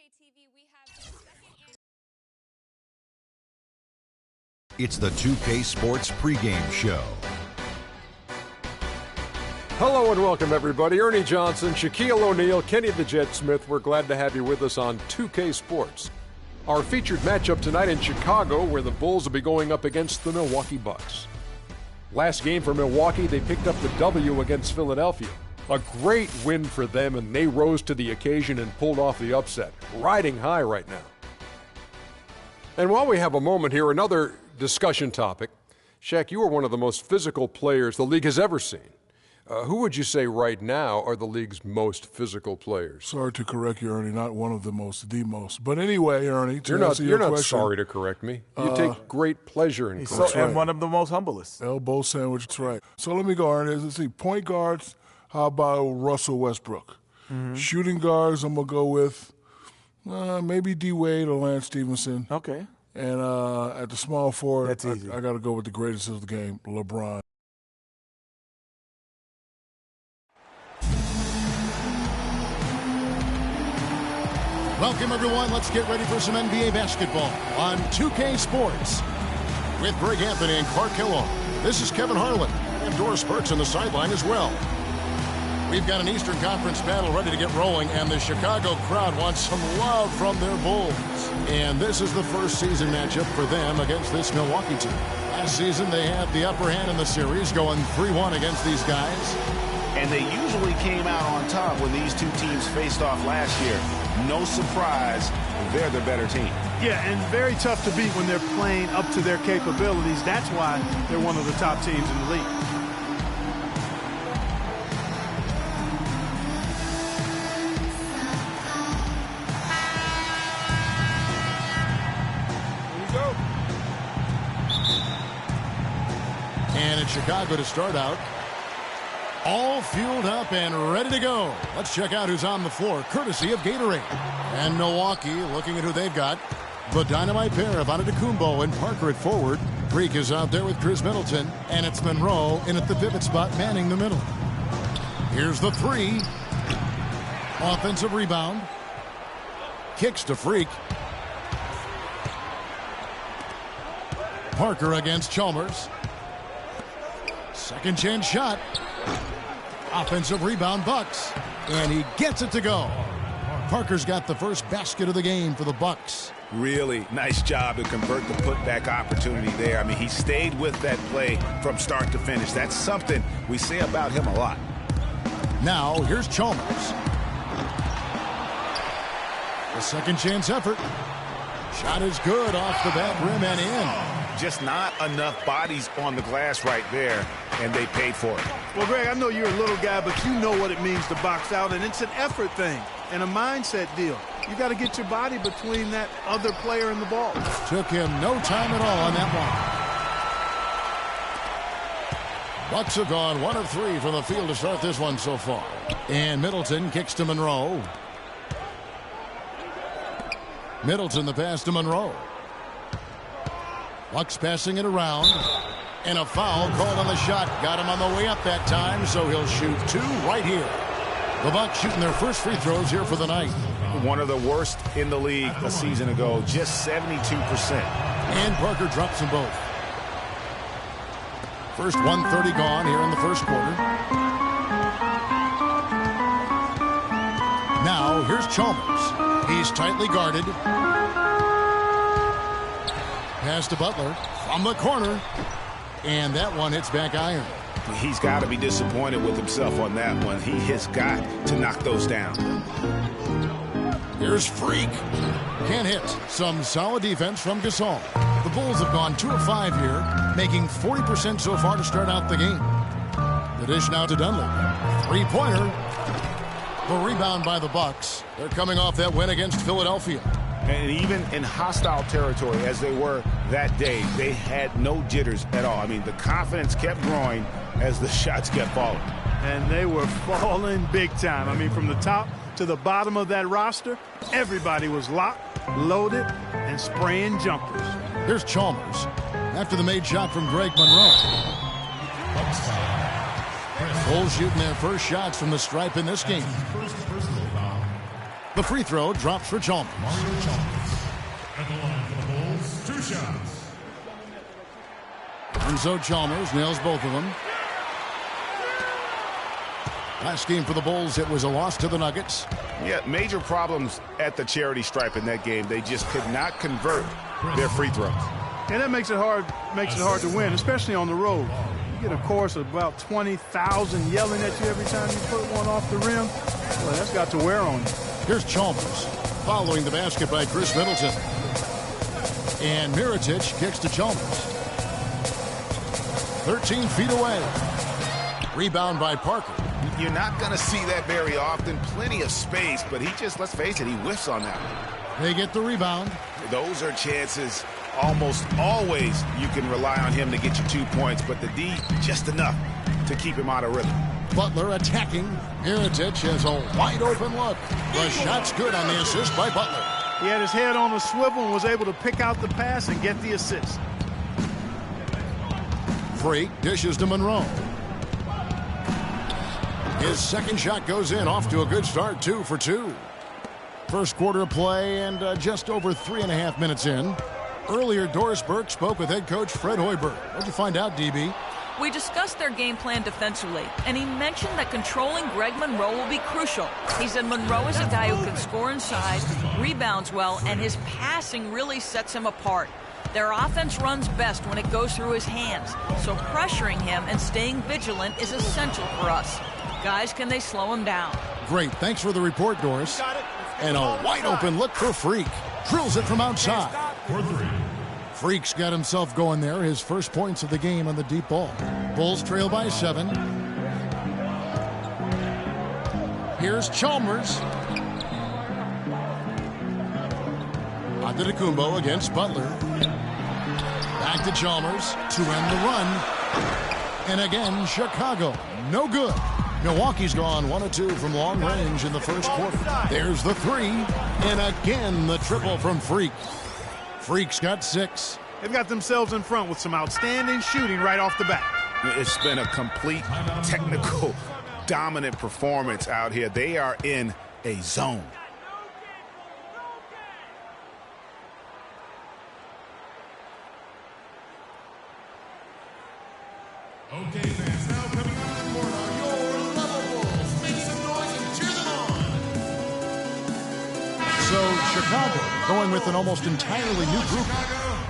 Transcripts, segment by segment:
TV, we have the second annual. It's the 2K Sports pregame show. Hello and welcome, everybody. Ernie Johnson, Shaquille O'Neal, Kenny the Jet Smith. We're glad to have you with us on 2K Sports. Our featured matchup tonight in Chicago, where the Bulls will be going up against the Milwaukee Bucks. Last game for Milwaukee, they picked up the W against Philadelphia. A great win for them, and they rose to the occasion and pulled off the upset. Riding high right now. And while we have a moment here, another discussion topic. Shaq, you are one of the most physical players the league has ever seen. Who would you say right now are the league's most physical players? Sorry to correct you, Ernie. Not one of the most, the most. But anyway, Ernie, you're not sorry to correct me. You take great pleasure in correcting. And one of the most humblest. Elbow sandwich, that's right. So let me go, Ernie. Let's see. Point guards, how about Russell Westbrook? Mm-hmm. Shooting guards, I'm going to go with maybe D. Wade or Lance Stevenson. Okay. And at the small forward, that's easy. I got to go with the greatest of the game, LeBron. Welcome, everyone. Let's get ready for some NBA basketball on 2K Sports with Greg Anthony and Clark Kellogg. This is Kevin Harlan and Doris Burks on the sideline as well. We've got an Eastern Conference battle ready to get rolling, and the Chicago crowd wants some love from their Bulls. And this is the first season matchup for them against this Milwaukee team. Last season, they had the upper hand in the series, going 3-1 against these guys. And they usually came out on top when these two teams faced off last year. No surprise, they're the better team. Yeah, and very tough to beat when they're playing up to their capabilities. That's why they're one of the top teams in the league. And it's Chicago to start out. All fueled up and ready to go. Let's check out who's on the floor, courtesy of Gatorade. And Milwaukee, looking at who they've got. The dynamite pair of Antetokounmpo and Parker at forward. Greek is out there with Chris Middleton. And it's Monroe in at the pivot spot, manning the middle. Here's the three. Offensive rebound. Kicks to Freak. Parker against Chalmers. Second chance shot. Offensive rebound, Bucks. And he gets it to go. Parker's got the first basket of the game for the Bucks. Really nice job to convert the putback opportunity there. I mean, he stayed with that play from start to finish. That's something we say about him a lot. Now, here's Chalmers. The second chance effort. Shot is good off the back rim and in. Just not enough bodies on the glass right there, and they paid for it. Well, Greg, I know you're a little guy, but you know what it means to box out, and it's an effort thing and a mindset deal. You got to get your body between that other player and the ball. Took him no time at all on that one. Bucks have gone 1 of 3 from the field to start this one so far. And Middleton kicks to Monroe. Middleton the pass to Monroe. Bucks passing it around. And a foul called on the shot. Got him on the way up that time, so he'll shoot 2 right here. The Bucks shooting their first free throws here for the night. One of the worst in the league a season ago, just 72%. And Parker drops them both. First 1:30 gone here in the first quarter. Now here's Chalmers. He's tightly guarded. Pass to Butler from the corner. And that one hits back iron. He's got to be disappointed with himself on that one. He has got to knock those down. Here's Freak. Can't hit. Some solid defense from Gasol. The Bulls have gone 2 of 5 here, making 40% so far to start out the game. The dish now to Dunley. 3-pointer. The rebound by the Bucks. They're coming off that win against Philadelphia. And even in hostile territory, as they were that day, they had no jitters at all. I mean, the confidence kept growing as the shots kept falling. And they were falling big time. I mean, from the top to the bottom of that roster, everybody was locked, loaded, and spraying jumpers. Here's Chalmers. After the made shot from Greg Monroe. Bulls shooting their first shots from the stripe in this game. The free throw drops for Chalmers. At the line for the Bulls, 2 shots. And so Chalmers nails both of them. Last game for the Bulls, it was a loss to the Nuggets. Yeah, major problems at the charity stripe in that game. They just could not convert their free throws. And that makes it hard to win, especially on the road. You get a chorus of about 20,000 yelling at you every time you put one off the rim. Well, that's got to wear on you. Here's Chalmers following the basket by Chris Middleton. And Mirotic kicks to Chalmers. 13 feet away. Rebound by Parker. You're not going to see that very often. Plenty of space, but he just, let's face it, he whiffs on that one. They get the rebound. Those are chances almost always you can rely on him to get you 2 points, but the D just enough to keep him out of rhythm. Butler attacking. Mirotic has a wide open look. The shot's good on the assist by Butler. He had his head on a swivel and was able to pick out the pass and get the assist. Freak dishes to Monroe. His second shot goes in, off to a good start, 2 for 2. First quarter play and just over 3.5 minutes in. Earlier, Doris Burke spoke with head coach Fred Hoiberg. What'd you find out, DB? We discussed their game plan defensively, and he mentioned that controlling Greg Monroe will be crucial. He said Monroe is a guy who can score inside, rebounds well, and his passing really sets him apart. Their offense runs best when it goes through his hands, so pressuring him and staying vigilant is essential for us. Guys, can they slow him down? Great. Thanks for the report, Doris. And a wide open look for Freak. Drills it from outside. For 3. Freak's got himself going there. His first points of the game on the deep ball. Bulls trail by 7. Here's Chalmers. Antetokounmpo against Butler. Back to Chalmers to end the run. And again, Chicago. No good. Milwaukee's gone 1 of 2 from long range in the first quarter. There's the 3. And again, the triple from Freak. Freak's got 6. They've got themselves in front with some outstanding shooting right off the bat. It's been a complete technical dominant performance out here. They are in a zone. Okay, fans, now coming out of the court are your level Bulls. Make some noise and cheer them on. So Chicago going with an almost entirely new group.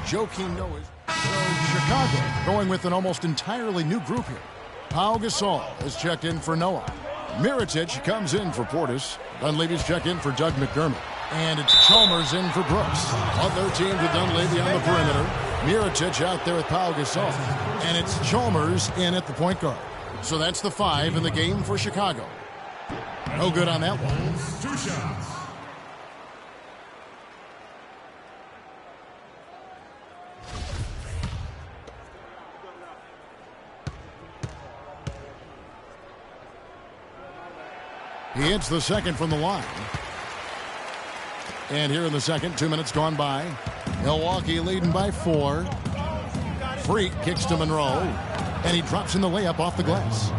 Joakim Noah. So Chicago going with an almost entirely new group here. Pau Gasol has checked in for Noah. Mirotic comes in for Portis. Dunleavy's checked in for Doug McDermott. And it's Chalmers in for Brooks. Other teams with Dunleavy on the perimeter. Mirotic out there with Pau Gasol. And it's Chalmers in at the point guard. So that's the 5 in the game for Chicago. No good on that one. 2 shots. He hits the second from the line. And here in the second, 2 minutes gone by. Milwaukee leading by 4. Freak kicks to Monroe. And he drops in the layup off the glass.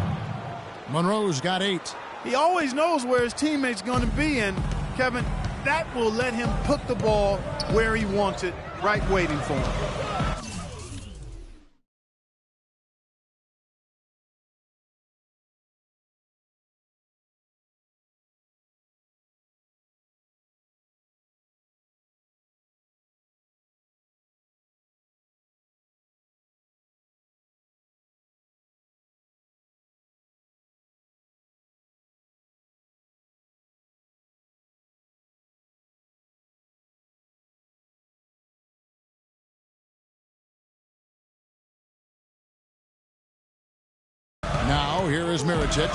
Monroe's got 8. He always knows where his teammate's going to be, and Kevin, that will let him put the ball where he wants it, right waiting for him. Now here is Mirotic.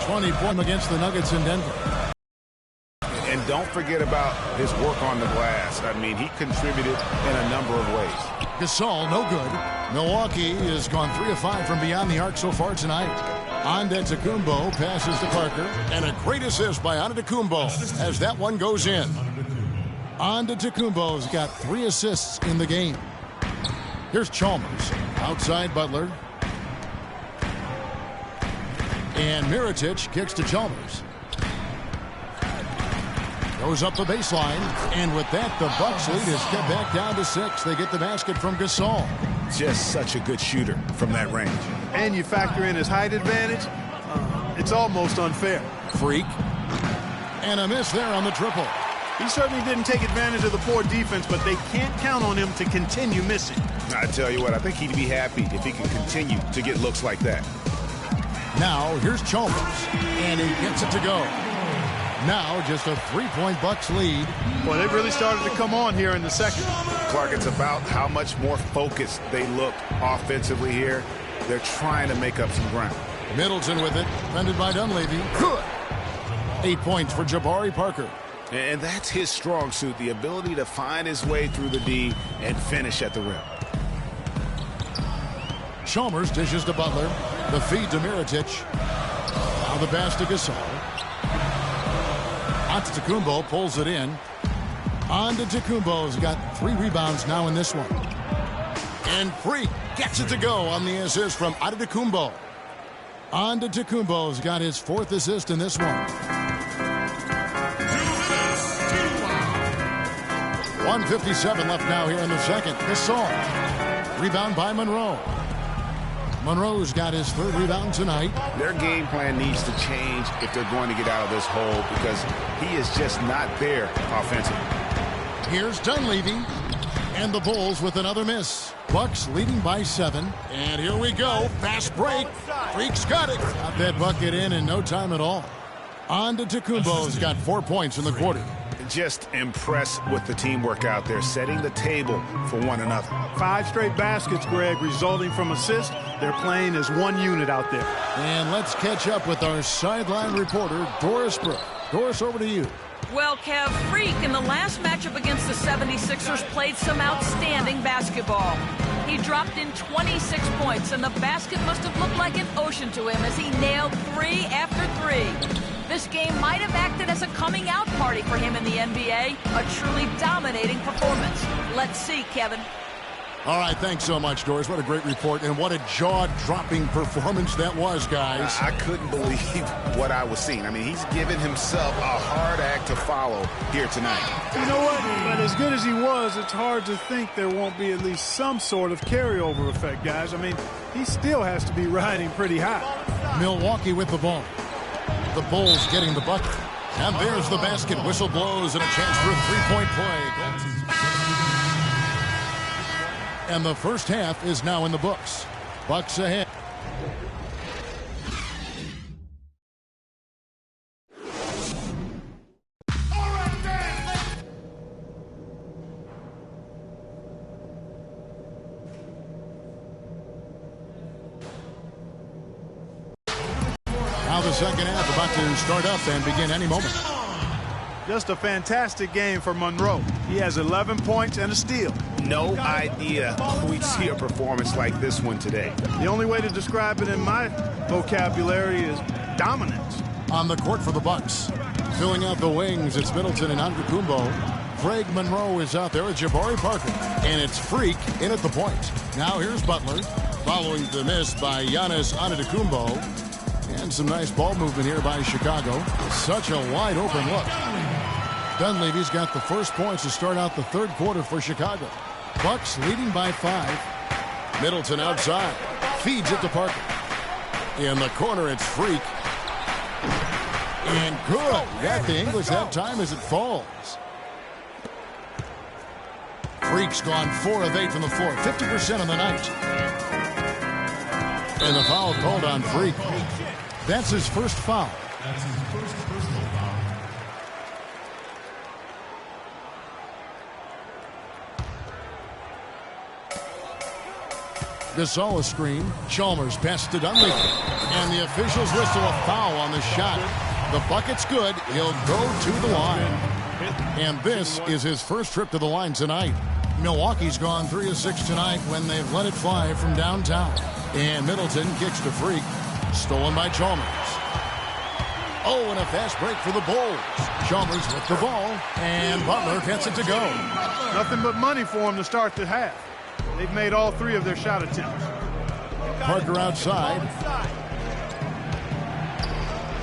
20 points against the Nuggets in Denver. And don't forget about his work on the glass. I mean, he contributed in a number of ways. Gasol, no good. Milwaukee has gone 3 of 5 from beyond the arc so far tonight. Antetokounmpo passes to Parker. And a great assist by Antetokounmpo as that one goes in. Antetokounmpo's got 3 assists in the game. Here's Chalmers. Outside Butler. And Mirotic kicks to Chalmers. Goes up the baseline. And with that, the Bucks lead is kept back down to 6. They get the basket from Gasol. Just such a good shooter from that range. And you factor in his height advantage, it's almost unfair. Freak. And a miss there on the triple. He certainly didn't take advantage of the poor defense, but they can't count on him to continue missing. I tell you what, I think he'd be happy if he can continue to get looks like that. Now, here's Chalmers. And he gets it to go. Now, just a 3-point Bucks lead. Well, they really started to come on here in the second. Clark, it's about how much more focused they look offensively here. They're trying to make up some ground. Middleton with it, defended by Dunleavy. Good. 8 points for Jabari Parker. And that's his strong suit, the ability to find his way through the D and finish at the rim. Chalmers dishes to Butler. The feed to Mirotic. Now the pass to Gasol. Antetokounmpo pulls it in. On to Antetokounmpo's got 3 rebounds now in this one. And Freak gets it to go on the assist from Antetokounmpo. Antetokounmpo's got his 4th assist in this one. 1:57 left now here in the second. Gasol. Rebound by Monroe. Monroe's got his 3rd rebound tonight. Their game plan needs to change if they're going to get out of this hole because he is just not there offensively. Here's Dunleavy. And the Bulls with another miss. Bucks leading by 7. And here we go. Fast break. Freak's got it. Got that bucket in no time at all. Antetokounmpo's got 4 points in the quarter. Just impressed with the teamwork out there, setting the table for one another. 5 straight baskets, Greg, resulting from assists. They're playing as one unit out there. And let's catch up with our sideline reporter, Doris Brooke. Doris, over to you. Well, Kev, Freak in the last matchup against the 76ers played some outstanding basketball. He dropped in 26 points, and the basket must have looked like an ocean to him as he nailed 3 after 3. This game might have acted as a coming-out party for him in the NBA, a truly dominating performance. Let's see, Kevin. All right, thanks so much, Doris. What a great report, and what a jaw-dropping performance that was, guys. I couldn't believe what I was seeing. I mean, he's given himself a hard act to follow here tonight. You know what? But as good as he was, it's hard to think there won't be at least some sort of carryover effect, guys. I mean, he still has to be riding pretty high. Milwaukee with the ball. The Bulls getting the bucket. And there's the basket. Whistle blows and a chance for a 3-point play. And the first half is now in the books. Bucks ahead. Now the second half about to start up and begin any moment. Just a fantastic game for Monroe. He has 11 points and a steal. No idea we'd see a performance like this one today. The only way to describe it in my vocabulary is dominance. On the court for the Bucks. Filling out the wings, it's Middleton and Antetokounmpo. Craig Monroe is out there with Jabari Parker. And it's Freak in at the point. Now here's Butler. Following the miss by Giannis Antetokounmpo. And some nice ball movement here by Chicago. Such a wide open look. Dunleavy's got the first points to start out the third quarter for Chicago. Bucks leading by 5. Middleton outside. Feeds it to Parker. In the corner, it's Freak. And good. Got the English that time as it falls. Freak's gone 4 of 8 from the floor. 50% on the night. And the foul called on Freak. That's his first foul. That's his first personal foul. Gasol a screen. Chalmers pass to Dunleavy. And the officials whistle a foul on the shot. The bucket's good. He'll go to the line. And this is his first trip to the line tonight. Milwaukee's gone 3 of 6 tonight when they've let it fly from downtown. And Middleton kicks to Freak. Stolen by Chalmers. Oh, and a fast break for the Bulls. Chalmers with the ball. And Butler gets it to go. Nothing but money for him to start the half. They've made all 3 of their shot attempts. Parker outside.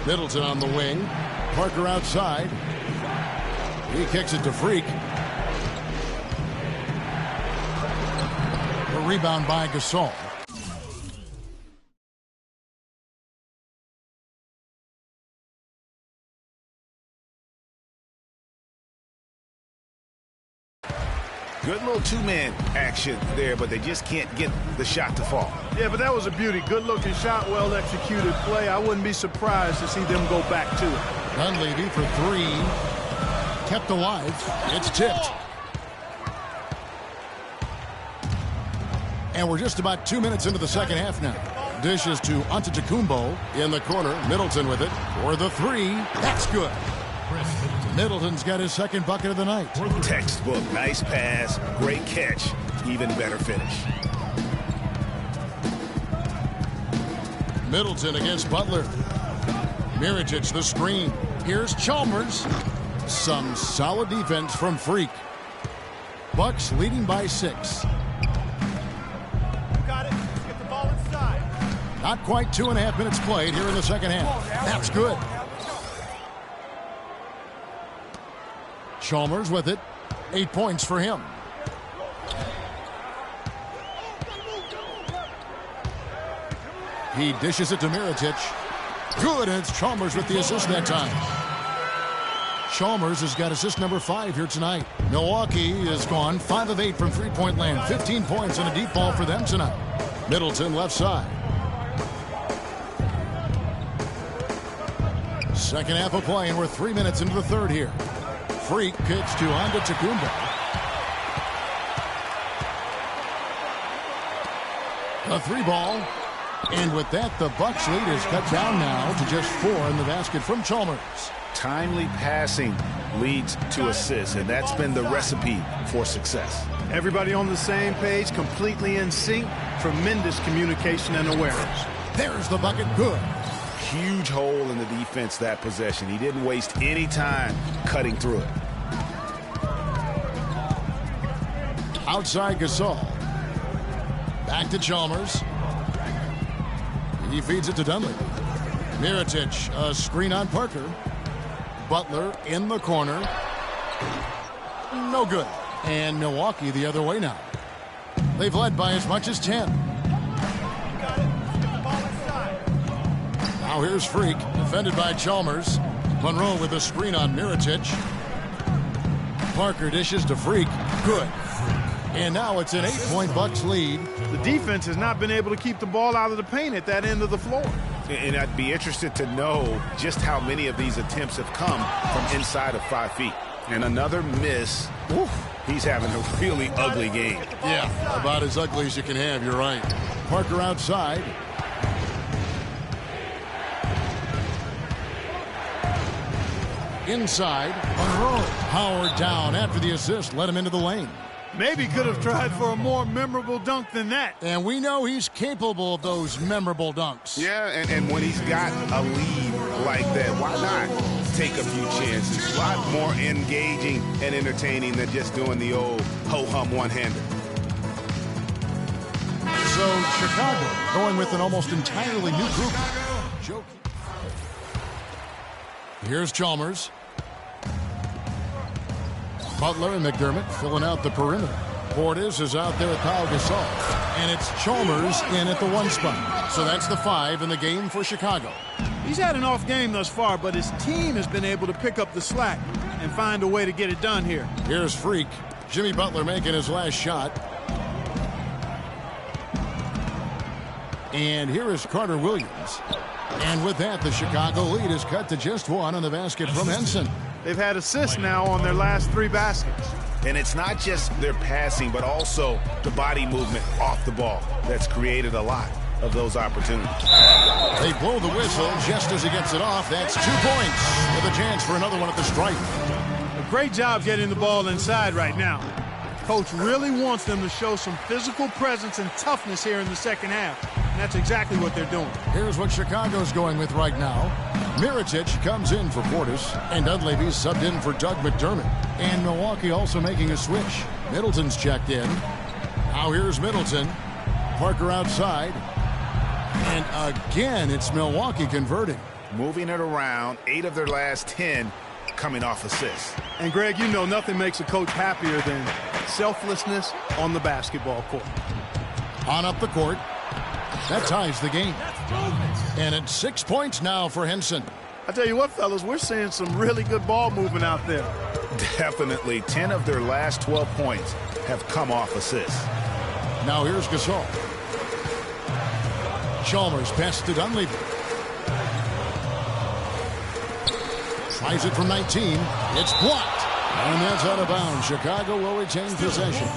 Middleton on the wing. Parker outside. He kicks it to Freak. A rebound by Gasol. Good little two-man action there, but they just can't get the shot to fall. Yeah, but that was a beauty. Good-looking shot, well-executed play. I wouldn't be surprised to see them go back to it. Dunleavy for three. Kept alive. It's tipped. And we're just about 2 minutes into the second half now. Dishes to Antetokounmpo in the corner. Middleton with it for the three. That's good. Middleton's got his second bucket of the night. Textbook. Nice pass. Great catch. Even better finish. Middleton against Butler. Mirotic the screen. Here's Chalmers. Some solid defense from Freak. Bucks leading by 6. Got it. Get the ball inside. Not quite 2.5 minutes played here in the second half. That's good. Chalmers with it. 8 points for him. He dishes it to Mirotic. Good, and it's Chalmers with the assist that time. Chalmers has got assist number 5 here tonight. Milwaukee is gone 5 of 8 from three-point land. 15 points and a deep ball for them tonight. Middleton left side. Second half of play, and we're 3 minutes into the third here. Freak kicks to Antetokounmpo. A 3-ball. And with that, the Bucks lead is cut down now to just 4 in the basket from Chalmers. Timely passing leads to assists, and that's been the recipe for success. Everybody on the same page, completely in sync. Tremendous communication and awareness. There's the bucket. Good. Huge hole in the defense that possession. He didn't waste any time cutting through it. Outside Gasol. Back to Chalmers. He feeds it to Dunleavy. Mirotic, a screen on Parker. Butler in the corner. No good. And Milwaukee the other way now. They've led by as much as 10. Now here's Freak, defended by Chalmers. Monroe with a screen on Mirotic. Parker dishes to Freak. Good. And now it's an 8-point Bucks lead. The defense has not been able to keep the ball out of the paint at that end of the floor. And I'd be interested to know just how many of these attempts have come from inside of 5 feet. And another miss. Oof, he's having a really ugly game. Yeah, about as ugly as you can have, you're right. Parker outside. Inside, Monroe. Howard down after the assist, let him into the lane. Maybe could have tried for a more memorable dunk than that. And we know he's capable of those memorable dunks. Yeah, and when he's got a lead like that, why not take a few chances? A lot more engaging and entertaining than just doing the old ho-hum one-hander. So Chicago going with an almost entirely new group. Here's Chalmers. Butler and McDermott filling out the perimeter. Portis is out there with Pau Gasol. And it's Chalmers in at the 1 spot. So that's the 5 in the game for Chicago. He's had an off game thus far, but his team has been able to pick up the slack and find a way to get it done here. Here's Freak. Jimmy Butler making his last shot. And here is Carter Williams. And with that, the Chicago lead is cut to just 1 on the basket from Henson. They've had assists now on their last 3 baskets. And it's not just their passing, but also the body movement off the ball that's created a lot of those opportunities. They blow the whistle just as he gets it off. That's 2 points with a chance for another one at the stripe. A great job getting the ball inside right now. Coach really wants them to show some physical presence and toughness here in the second half. And that's exactly what they're doing. Here's what Chicago's going with right now. Mirotic comes in for Portis, and Dunleavy's subbed in for Doug McDermott. And Milwaukee also making a switch. Middleton's checked in. Now here's Middleton. Parker outside. And again, it's Milwaukee converting. Moving it around, 8 of their last 10 coming off assists. And, Greg, you know nothing makes a coach happier than selflessness on the basketball court. On up the court. That ties the game. And it's 6 points now for Henson. I tell you what, fellas, we're seeing some really good ball movement out there. Definitely. 10 of their last 12 points have come off assists. Now here's Gasol. Chalmers passes to Dunleavy. Tries it from 19. It's blocked. And that's out of bounds. Chicago will retain possession.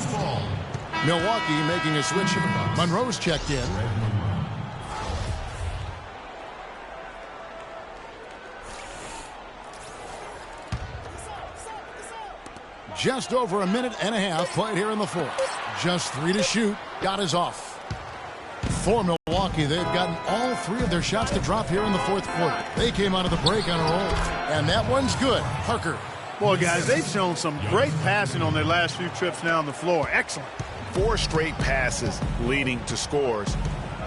Milwaukee making a switch. Monroe's checked in. Just over a minute and a half played here in the fourth. Just 3 to shoot. Got his off. For Milwaukee, they've gotten all 3 of their shots to drop here in the fourth quarter. They came out of the break on a roll. And that one's good. Parker. Boy, guys, they've shown some great passing on their last few trips down the floor. Excellent. 4 straight passes leading to scores.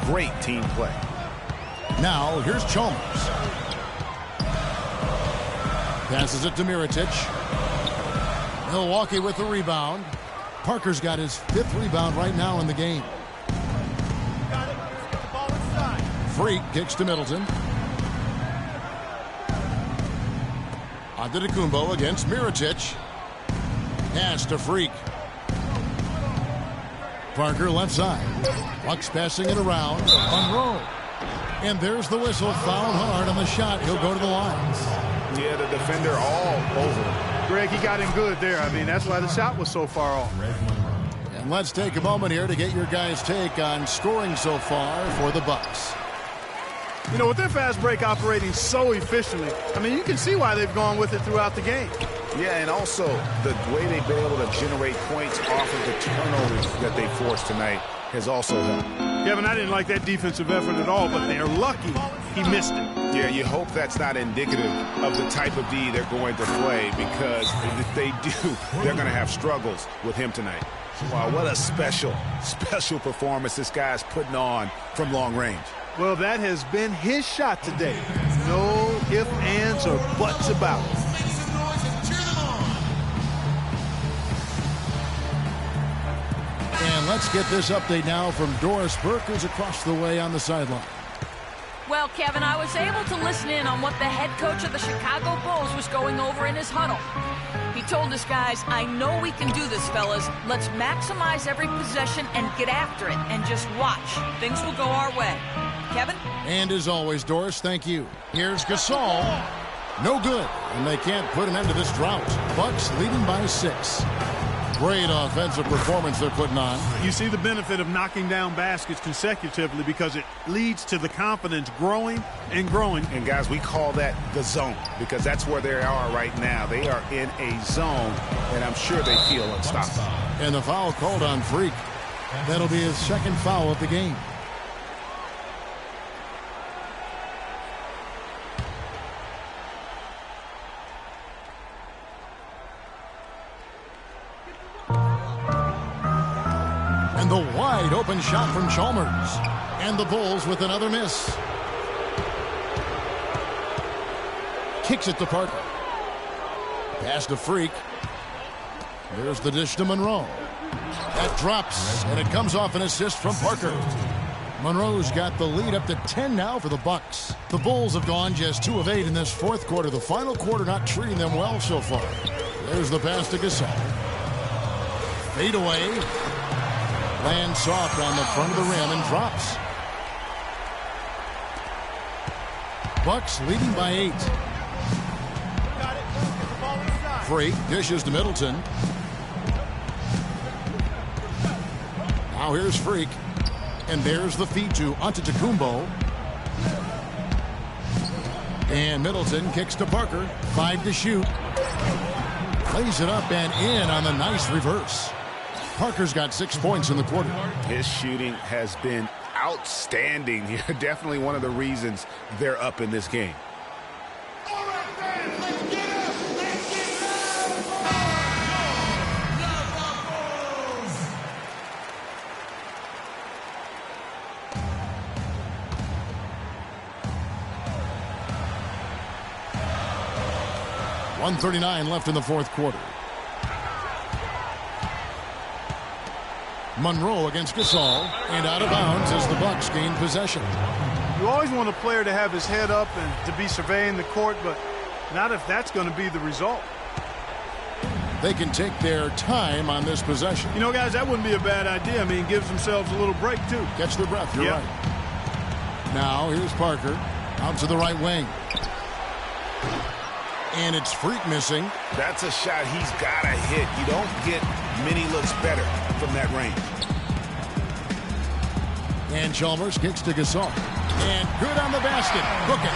Great team play. Now, here's Chalmers. Passes it to Mirotic. Milwaukee with the rebound. Parker's got his 5th rebound right now in the game. Freak kicks to Middleton. Antetokounmpo against Mirotic. Pass to Freak. Parker left side. Bucks passing it around. Monroe. And there's the whistle. Fouled hard on the shot. He'll go to the lines. Yeah, the defender all over. Greg, he got him good there. I mean, that's why the shot was so far off. And let's take a moment here to get your guys' take on scoring so far for the Bucks. You know, with their fast break operating so efficiently, I mean, you can see why they've gone with it throughout the game. Yeah, and also the way they've been able to generate points off of the turnovers that they forced tonight has also helped. Kevin, I didn't like that defensive effort at all, but they're lucky he missed it. Yeah, you hope that's not indicative of the type of D they're going to play, because if they do, they're going to have struggles with him tonight. Wow, what a special performance this guy's putting on from long range. Well, that has been his shot today. No ifs, ands, or buts about it. And let's get this update now from Doris Burke, who's across the way on the sideline. Well, Kevin, I was able to listen in on what the head coach of the Chicago Bulls was going over in his huddle. He told his guys, I know we can do this, fellas. Let's maximize every possession and get after it and just watch. Things will go our way. Kevin? And as always, Doris, thank you. Here's Gasol. No good. And they can't put an end to this drought. Bucks leading by 6. Great offensive performance they're putting on. You see the benefit of knocking down baskets consecutively because it leads to the confidence growing and growing. And, guys, we call that the zone because that's where they are right now. They are in a zone, and I'm sure they feel unstoppable. And the foul called on Freak. That'll be his 2nd foul of the game. And the wide open shot from Chalmers. And the Bulls with another miss. Kicks it to Parker. Pass to Freak. There's the dish to Monroe. That drops, and it comes off an assist from Parker. Monroe's got the lead up to 10 now for the Bucks. The Bulls have gone just 2 of 8 in this fourth quarter. The final quarter not treating them well so far. There's the pass to Gasol. Fade away. Lands soft on the front of the rim and drops. Bucks leading by 8. Freak dishes to Middleton. Now here's Freak. And there's the feed to Antetokounmpo. And Middleton kicks to Parker. 5 to shoot. Lays it up and in on the nice reverse. Parker's got 6 points in the quarter. His shooting has been outstanding. Definitely one of the reasons they're up in this game. All right, fans, let's get up! Let's get 1:39 left in the fourth quarter. Monroe against Gasol, and out of bounds as the Bucks gain possession. You always want a player to have his head up and to be surveying the court, but not if that's going to be the result. They can take their time on this possession. You know, guys, that wouldn't be a bad idea. I mean, it gives themselves a little break, too. Catch their breath, you're right. Now, here's Parker, out to the right wing. And it's Freak missing. That's a shot he's got to hit. You don't get many looks better from that range. And Chalmers kicks to Gasol. And good on the basket. Book it.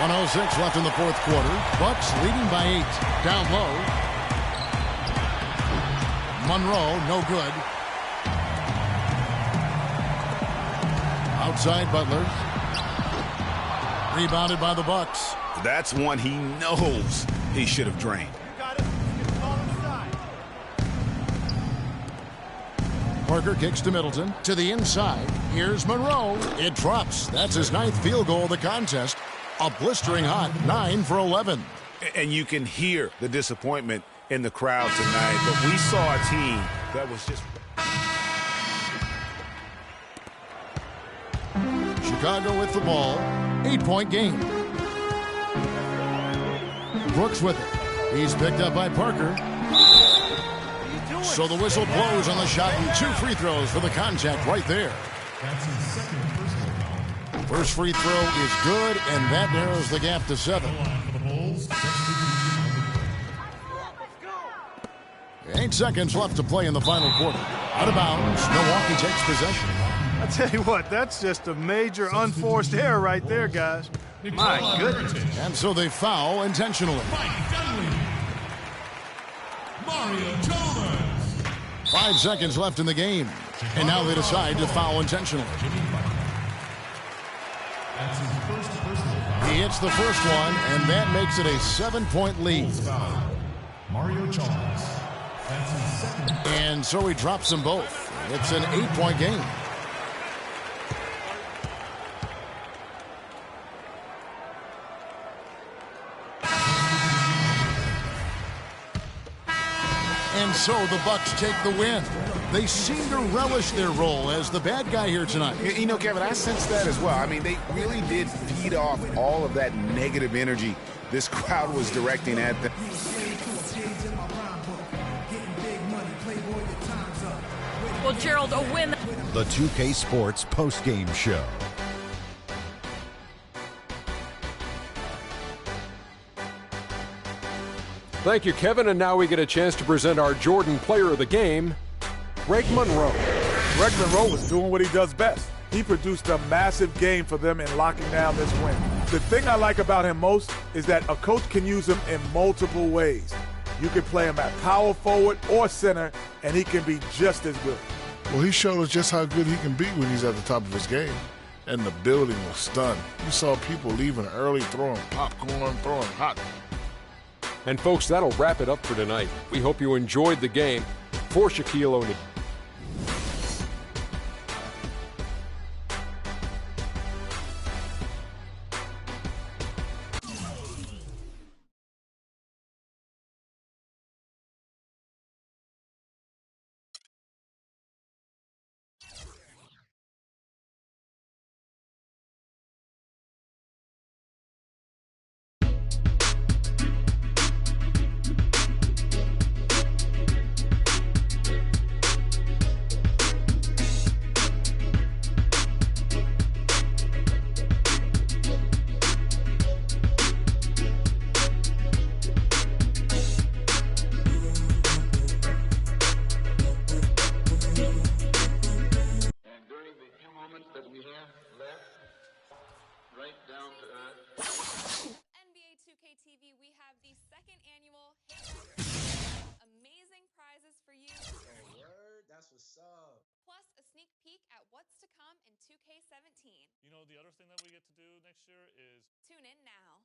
1:06 left in the fourth quarter. Bucks leading by 8. Down low. Monroe, no good. Outside Butler. Rebounded by the Bucks. That's one he knows he should have drained. Parker kicks to Middleton. To the inside. Here's Monroe. It drops. That's his 9th field goal of the contest. A blistering hot 9 for 11. And you can hear the disappointment in the crowd tonight. But we saw a team that was just... Chicago with the ball. 8-point game. Brooks with it. He's picked up by Parker. So the whistle blows on the shot and 2 free throws for the contact right there. First free throw is good, and that narrows the gap to 7. 8 seconds left to play in the final quarter. Out of bounds, Milwaukee takes possession. I tell you what, that's just a major unforced error right there, guys. My goodness. And so they foul intentionally. Mario Chalmers. 5 seconds left in the game. And now they decide to foul intentionally. He hits the first one, and that makes it a 7-point lead. Mario Chalmers. That's his second. And so he drops them both. It's an 8-point game. And so the Bucks take the win. They seem to relish their role as the bad guy here tonight. You know, Kevin, I sense that as well. I mean, they really did feed off all of that negative energy this crowd was directing at them. Well, Gerald, a win. The 2K Sports postgame show. Thank you, Kevin. And now we get a chance to present our Jordan Player of the Game, Greg Monroe. Greg Monroe was doing what he does best. He produced a massive game for them in locking down this win. The thing I like about him most is that a coach can use him in multiple ways. You can play him at power forward or center, and he can be just as good. Well, he showed us just how good he can be when he's at the top of his game. And the building was stunned. You saw people leaving early, throwing popcorn, throwing hot. And folks, that'll wrap it up for tonight. We hope you enjoyed the game. For Shaquille O'Neal. NBA 2K TV, we have the second annual Hey Guys, amazing prizes for you. Oh, word? That's what's up. Plus a sneak peek at what's to come in 2K17. You know, the other thing that we get to do next year is Tune in now.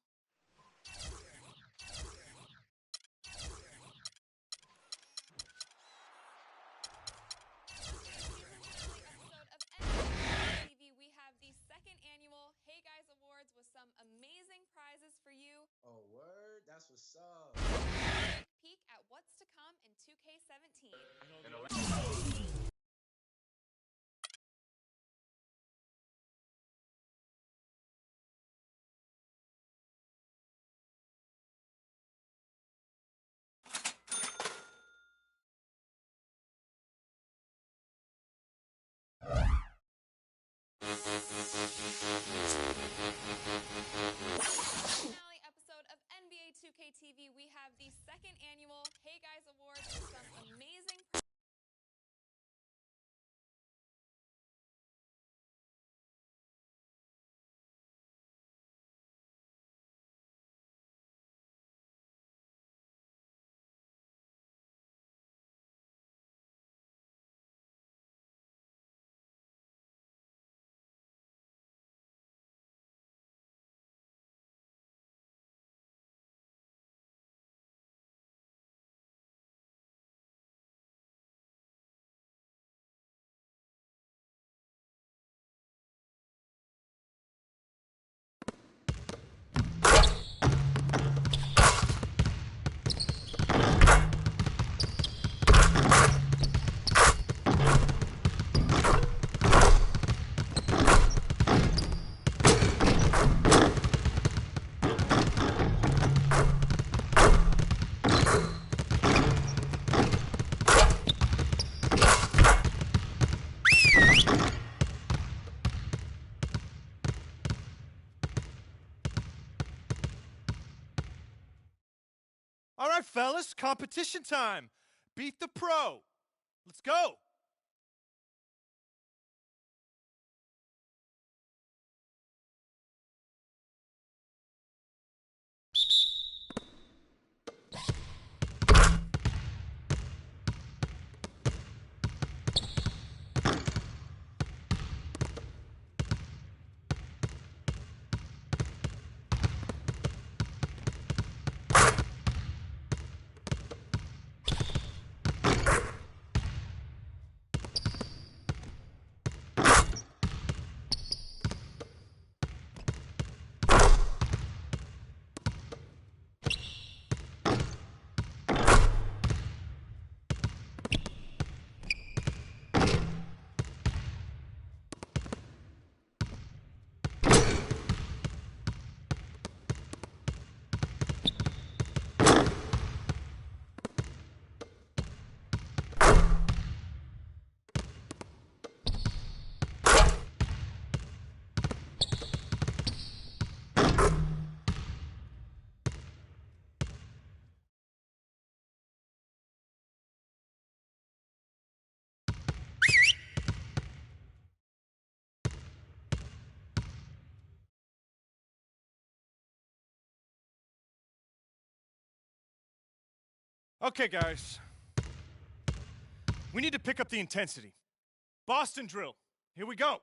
Episode of NBA TV, we have the second annual Hey Guys Awards with what's up. Peek at what's to come in 2K17. Finale episode of NBA 2K TV, we have the second annual Hey Guys Awards with some amazing All right, fellas, competition time. Beat the pro. Let's go. Okay, guys. We need to pick up the intensity. Boston drill. Here we go.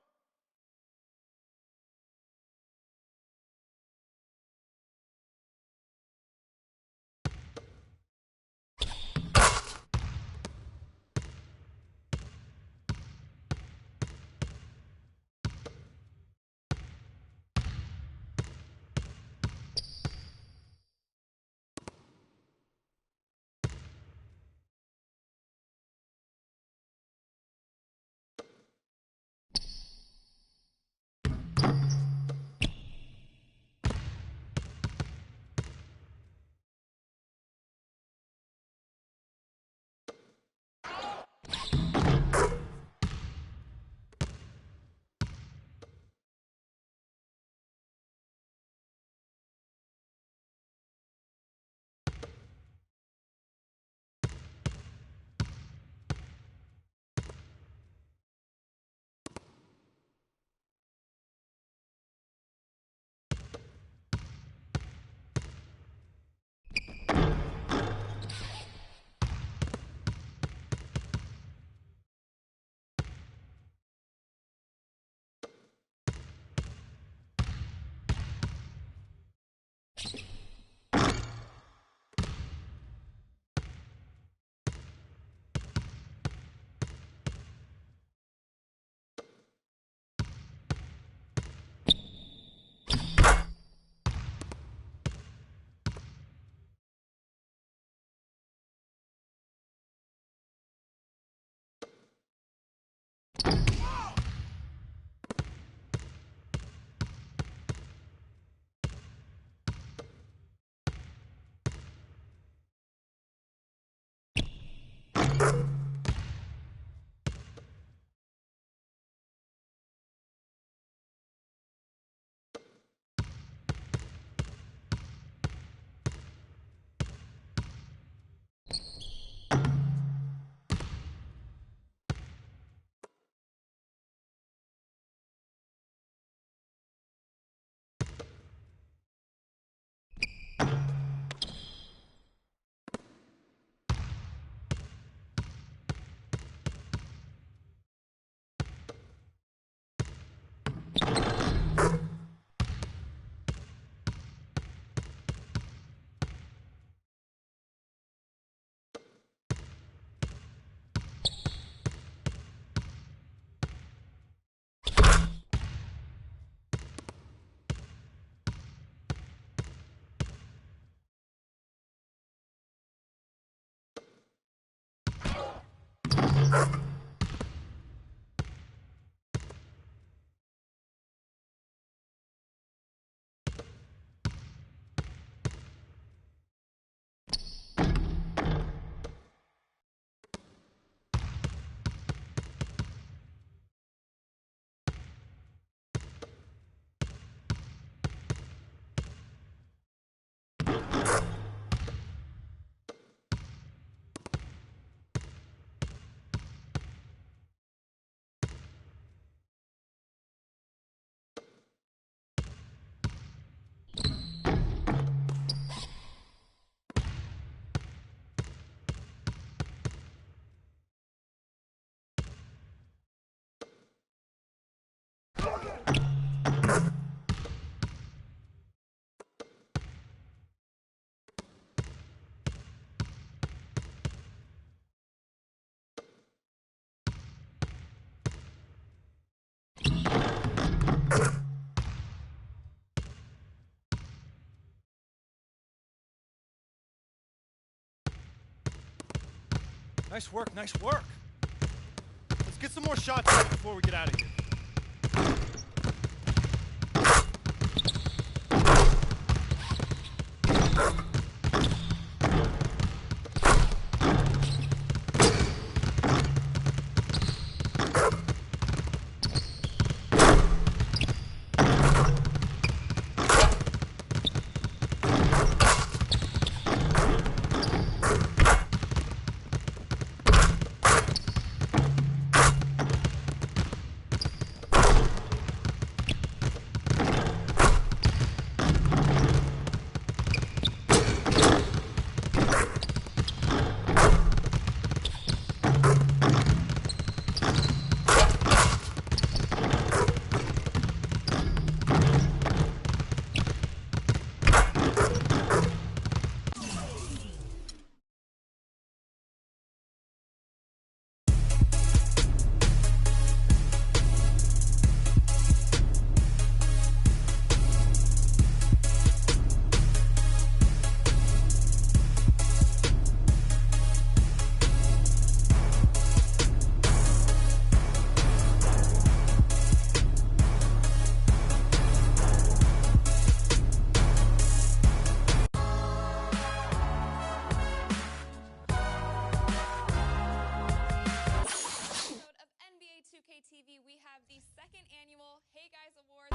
Nice work, nice work. Let's get some more shots up before we get out of here. We have the second annual Hey Guys Awards.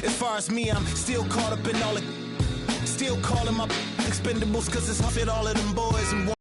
As far as me, I'm still caught up in all the still calling my expendables, cause it's fit all of them boys and